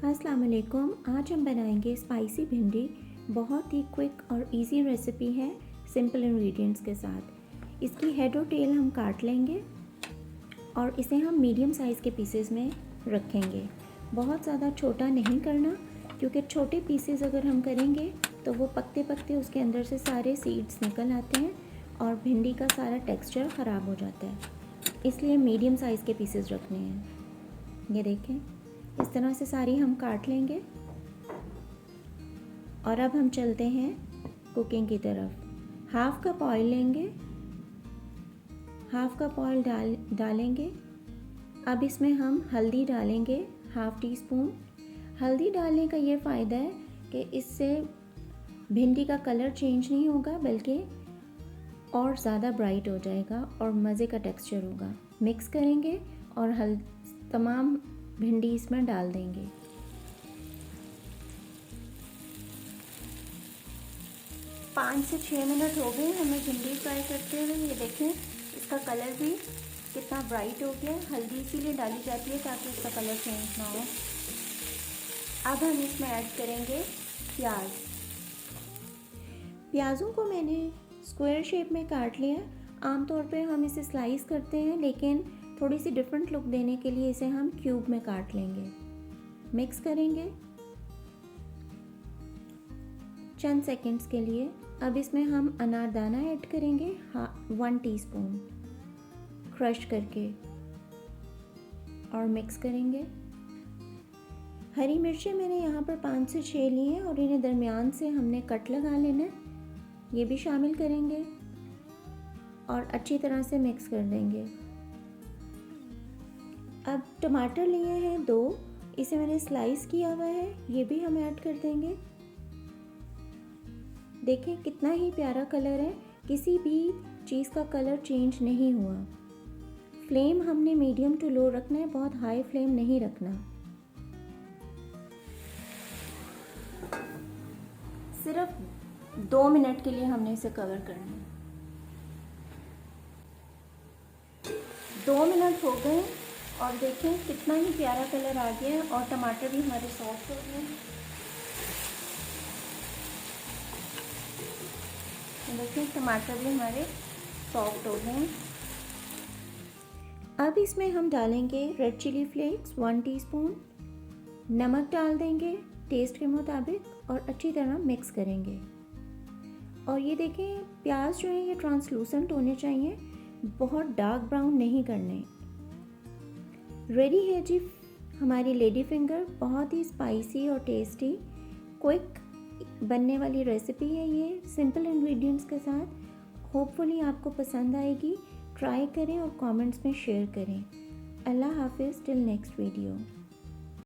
अस्सलाम वालेकुम। आज हम बनाएंगे स्पाइसी भिंडी। बहुत ही क्विक और इजी रेसिपी है सिंपल इंग्रेडिएंट्स के साथ। इसकी हेड और टेल हम काट लेंगे और इसे हम मीडियम साइज़ के पीसेस में रखेंगे। बहुत ज़्यादा छोटा नहीं करना, क्योंकि छोटे पीसेस अगर हम करेंगे तो वो पकते पकते उसके अंदर से सारे सीड्स निकल आते हैं और भिंडी का सारा टेक्सचर ख़राब हो जाता है। इसलिए मीडियम साइज़ के पीसेस रखने हैं। ये देखें, इस तरह से सारी हम काट लेंगे। और अब हम चलते हैं कुकिंग की तरफ। हाफ़ कप ऑयल लेंगे, हाफ़ कप ऑयल डालेंगे। अब इसमें हम हल्दी डालेंगे, हाफ़ टी स्पून। हल्दी डालने का ये फ़ायदा है कि इससे भिंडी का कलर चेंज नहीं होगा, बल्कि और ज़्यादा ब्राइट हो जाएगा और मज़े का टेक्सचर होगा। मिक्स करेंगे और तमाम भिंडी इसमें डाल देंगे। पाँच से 6 मिनट हो गए हमें भिंडी फ्राई करते हुए। ये देखें, इसका कलर भी कितना ब्राइट हो गया। हल्दी इसीलिए डाली जाती है ताकि इसका कलर चेंज ना हो। अब हम इसमें ऐड करेंगे प्याज। प्याज़ों को मैंने स्क्वायर शेप में काट लिया। आमतौर पे हम इसे स्लाइस करते हैं, लेकिन थोड़ी सी डिफरेंट लुक देने के लिए इसे हम क्यूब में काट लेंगे। मिक्स करेंगे चंद सेकंड्स के लिए। अब इसमें हम अनारदाना ऐड करेंगे, 1 टीस्पून क्रश करके, और मिक्स करेंगे। हरी मिर्चें मैंने यहाँ पर 5 से 6 ली हैं और इन्हें दरमियान से हमने कट लगा लेना है। ये भी शामिल करेंगे और अच्छी तरह से मिक्स कर देंगे। अब टमाटर लिए हैं 2, इसे मैंने स्लाइस किया हुआ है, ये भी हम ऐड कर देंगे। देखें कितना ही प्यारा कलर है, किसी भी चीज़ का कलर चेंज नहीं हुआ। फ्लेम हमने मीडियम टू लो रखना है, बहुत हाई फ्लेम नहीं रखना। सिर्फ 2 मिनट के लिए हमने इसे कवर करना है। 2 मिनट हो गए और देखें कितना ही प्यारा कलर आ गया है और टमाटर भी हमारे सॉफ्ट हो गए हैं। देखिए टमाटर भी हमारे सॉफ्ट हो गए हैं। अब इसमें हम डालेंगे रेड चिली फ्लेक्स 1 टीस्पून, नमक डाल देंगे टेस्ट के मुताबिक और अच्छी तरह मिक्स करेंगे। और ये देखें, प्याज जो है ये ट्रांसलूसेंट होने चाहिए, बहुत डार्क ब्राउन नहीं करने। रेडी है जी हमारी लेडी फिंगर। बहुत ही स्पाइसी और टेस्टी क्विक बनने वाली रेसिपी है ये, सिंपल इंग्रेडिएंट्स के साथ। होपफुली आपको पसंद आएगी। ट्राई करें और कमेंट्स में शेयर करें। अल्लाह हाफिज़, टिल नेक्स्ट वीडियो।